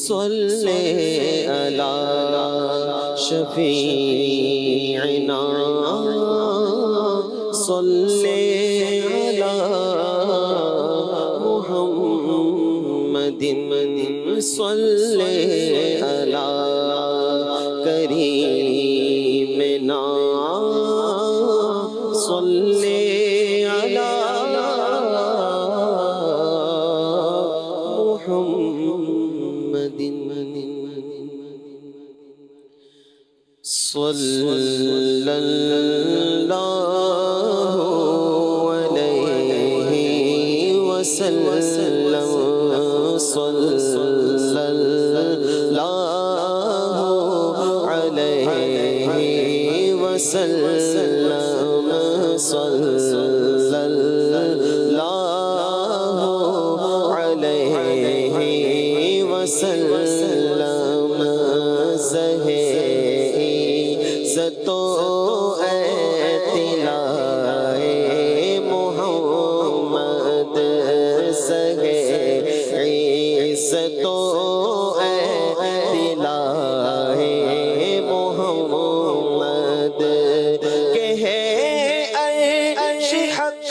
صلی علی شفیعنا صلی علی محمد صلی علی کریمنا صلی علی محمد صلی اللہ علیہ وسلم صلی اللہ علیہ وسلم صلی اللہ علیہ وسلم زہے عزت و اطلاع محمد زہے عزت و اطلاع محمد کہ ہے عرش حق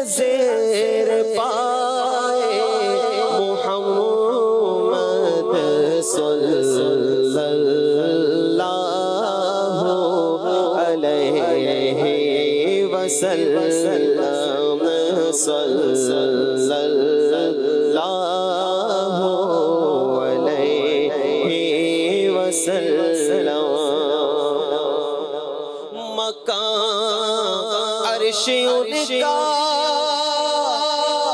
زیر پائے محمد صلی اللہ علیہ وسلم صلی اللہ علیہ وسلم مکان عرش ان کا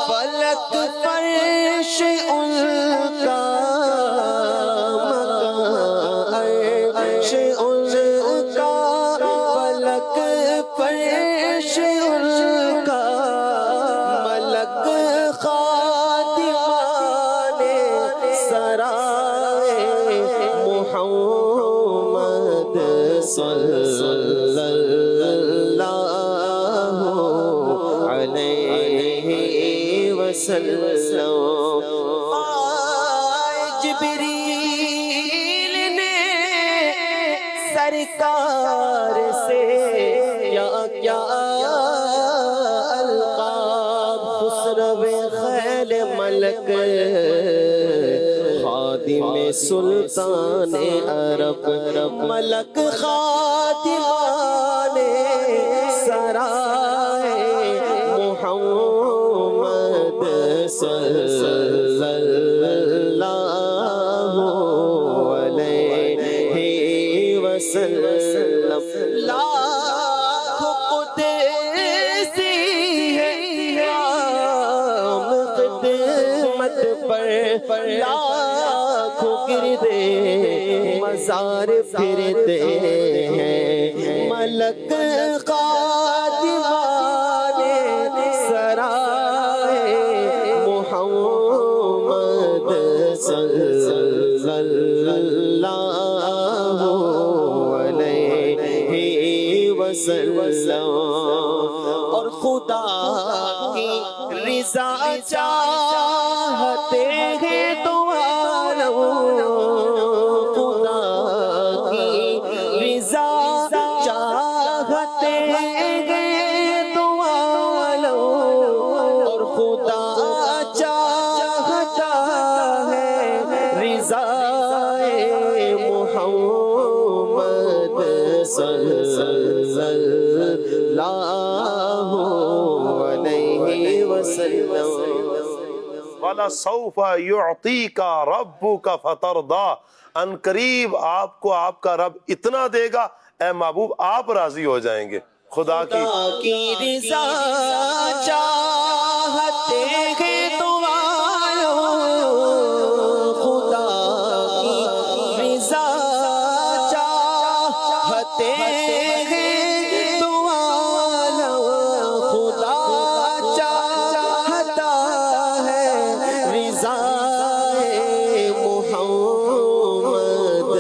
فلک فرش ان کا مکان عرش ان کا فلک فرش ان کا ملک خادمان سرائے محمد صلی اللہ علیہ وسلم جبریل نے سرکار سے کیا القاب خسرو خیل ملک خادم سلطان عرب ملک خادمان سرائے محمد صلی اللہ علیہ وسلم لاکھ قدسی ہے خدمت پر لاکھ گردے مزار پھرتے ہیں ملک خادمان سرائے محمد صلی اللہ علیہ وسلم اور خدا کی رضا چاہتے ہیں تو عالم خدا کی رضا چاہتے ہیں تو عالم اور خدا چاہتا ہے رضا محمد صلی اللہ علیہ وسلم وَلَسَوْفَ يُعْطِيكَ رَبُّكَ فَتَرْضَى ان قریب آپ کو آپ کا رب اتنا دے گا اے محبوب آپ راضی ہو جائیں گے. خدا کی رضا چاہتے ہیں تو خدا کی رضا چاہتے ہیں تو خدا چاہتا ہے رضا محمد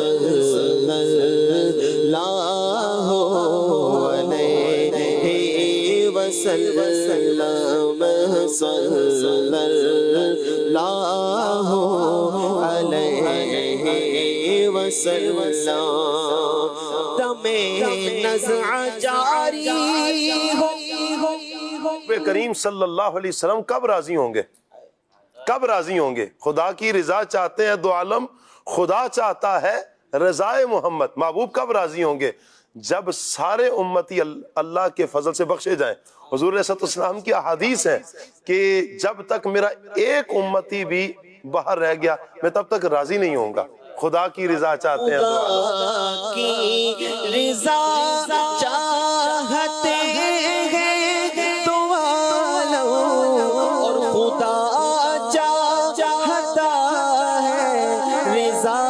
صلی اللہ علیہ وسلم صلی اللہ علیہ وسلم دم نزع جاری ہو نبی کریم صلی اللہ علیہ وسلم کب راضی ہوں گے؟ کب راضی ہوں گے؟ خدا کی رضا چاہتے ہیں دو عالم، خدا چاہتا ہے رضائے محمد۔ محبوب کب راضی ہوں گے؟ جب سارے امتی اللہ کے فضل سے بخشے جائیں۔ حضور علیہ السلام کی احادیث ہے کہ جب تک میرا ایک امتی بھی باہر رہ گیا میں تب تک راضی نہیں ہوں گا۔ خدا کی رضا چاہتے ہیں دو عالم۔ خدا کی رضا چاہتے ہیں دو عالم، اور خدا چاہتا ہے رضا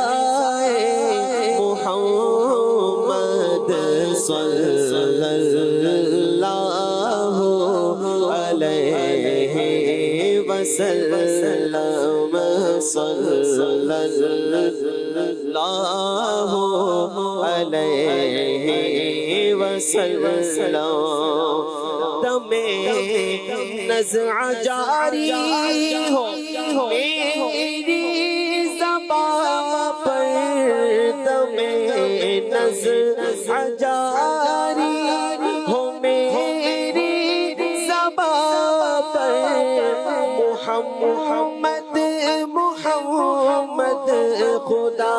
محمد صلی اللہ علیہ وسلم، صلی اللہ علیہ وسلم دم نزع جاری ہو میری زبان پر، دم نزع جاری ہو میری زبان پر، محمد محمد خدا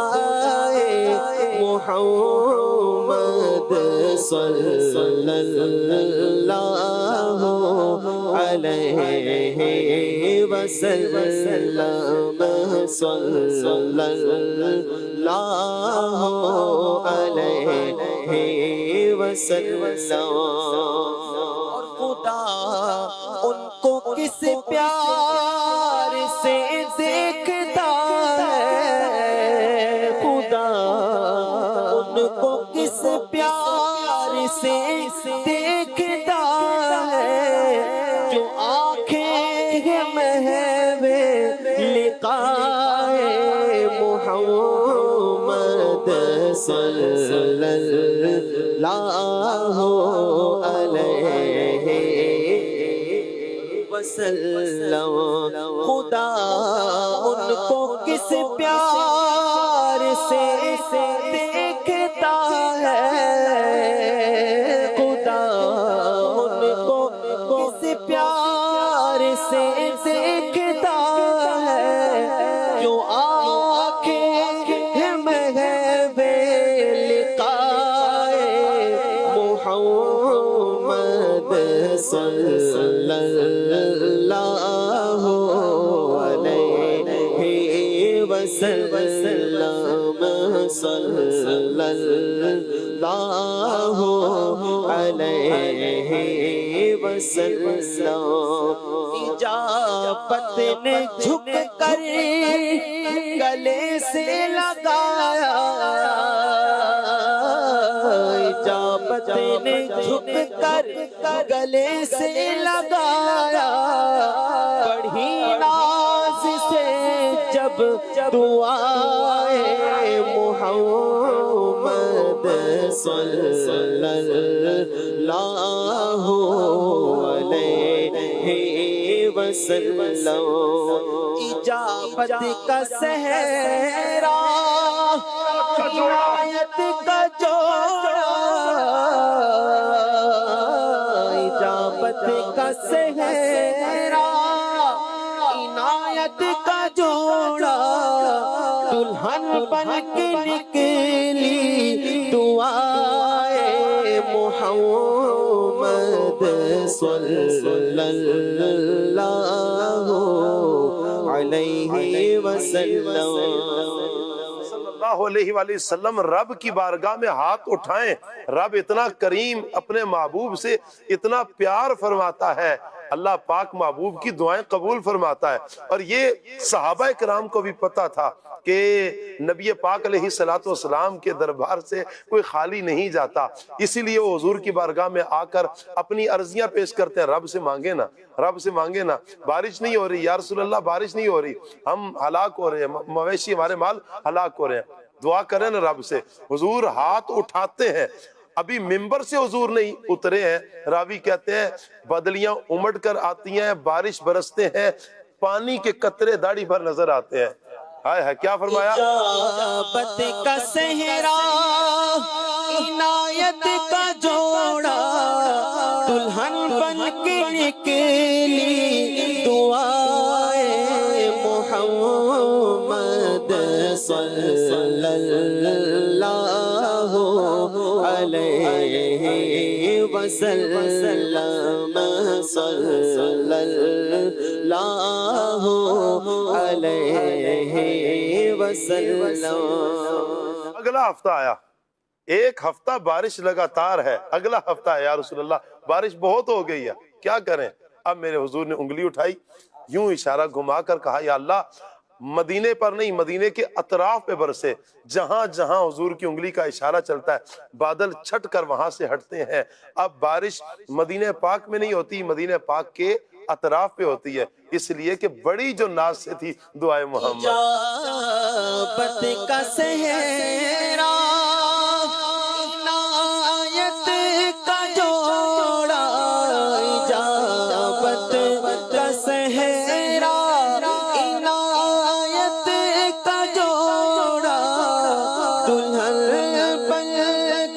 محمد صلی اللہ علیہ وسلم، صلی اللہ علیہ وسلم۔ اور خدا ان کو کس پیار سے دیکھتا ہے، خدا ان کو کس پیار سے دیکھتا ہے، جو آنکھیں محو لقائے محمد صلی اللہ علیہ وسلم۔ خدا ان کو کس پیار سے دیکھتا ہے، خدا ان کو کس پیار سے دیکھتا ہے، جو آنکھیں محو لقائے محمد صلی اللہ علیہ وسلم، صلی اللہ علیہ وسلم۔ اجابت نے جھک کر گلے سے لگایا، اجابت نے جھک کر گلے سے لگایا، بڑھی ناز سے جب دعائے محمد صلی اللہ علیہ وسلم، اجابت کا صحرا عنایت کا جوڑا، اجابت کا صحرا عنایت کا جوڑا، دلہن بن کے نکلی دعائے محمد صلی اللہ علیہ وسلم۔ صلی اللہ علیہ وآلہ وسلم رب کی بارگاہ میں ہاتھ اٹھائیں، رب اتنا کریم اپنے محبوب سے اتنا پیار فرماتا ہے، اللہ پاک محبوب کی دعائیں قبول فرماتا ہے۔ اور یہ صحابہ کرام کو بھی پتا تھا کہ نبی پاک علیہ السلام کے دربار سے کوئی خالی نہیں جاتا، اسی لیے وہ حضور کی بارگاہ میں آ کر اپنی عرضیاں پیش کرتے ہیں، رب سے مانگے نا، رب سے مانگے نا، بارش نہیں ہو رہی یا رسول اللہ، بارش نہیں ہو رہی، ہم ہلاک ہو رہے ہیں، مویشی ہمارے مال ہلاک ہو رہے ہیں، دعا کریں نا رب سے۔ حضور ہاتھ اٹھاتے ہیں، ابھی ممبر سے حضور نہیں اترے ہیں، راوی کہتے ہیں بدلیاں امڑ کر آتی ہیں، بارش برستے ہیں، پانی کے قطرے داڑھی پر نظر آتے ہیں، ہائے ہے کیا فرمایا؟ اجابت کا صحرا عنایت کا جوڑا دلہن بن کے نکلی دعائے محمد صلی اللہ علیہ وسلم صلی اللہ علیہ وسلم۔ اگلا ہفتہ آیا، ایک ہفتہ بارش لگاتار ہے، اگلا ہفتہ ہے یا رسول اللہ بارش بہت ہو گئی ہے، کیا کریں؟ اب میرے حضور نے انگلی اٹھائی، یوں اشارہ گھما کر کہا یا اللہ مدینے پر نہیں، مدینے کے اطراف پہ برسے، جہاں جہاں حضور کی انگلی کا اشارہ چلتا ہے بادل چھٹ کر وہاں سے ہٹتے ہیں۔ اب بارش مدینہ پاک میں نہیں ہوتی، مدینہ پاک کے اطراف پہ ہوتی ہے، اس لیے کہ بڑی جو ناز سے تھی دعائے محمد۔ اجابت کا صحرا عنایت کا جوڑا، اجابت کا صحرا عنایت کا جوڑا دلہن بن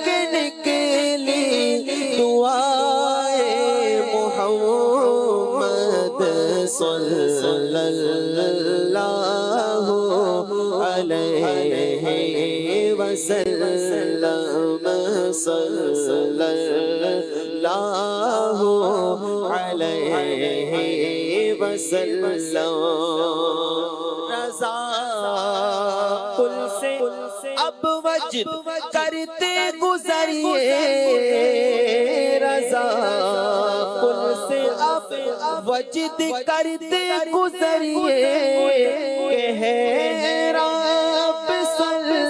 کے نکلی دعائے محمد صلی اللہ علیہ وسلم صلی اللہ علیہ وسلم۔ رضا کل سے اب وجد کرتے گزریے، رضا کل سے اب وجد کرتے گزریے کہ ہے رب صلی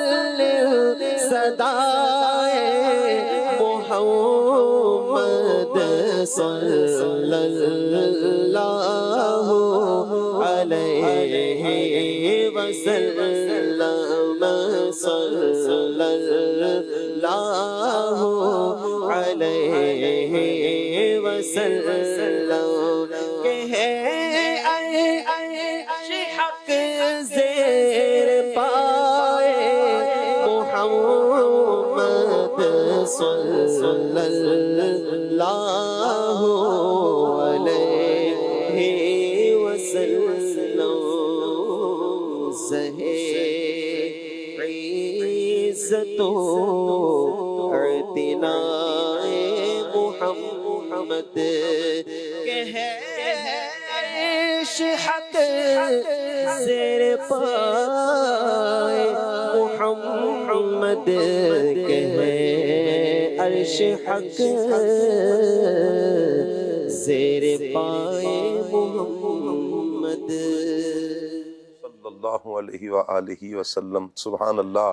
صدائے محمد صلی اللہ علیہ وسلم صلی اللہ علیہ وسلم کہ ہے عرش حق زیر پائے محمد صلی اللہ علیہ وسلم۔ عزت و اعتناء محمد کہ ہے عرش حق زیر پائے محمد کہ ہے عرش حق زیر پائے محمد صلی اللہ علیہ وآلہ وسلم۔ سبحان اللہ۔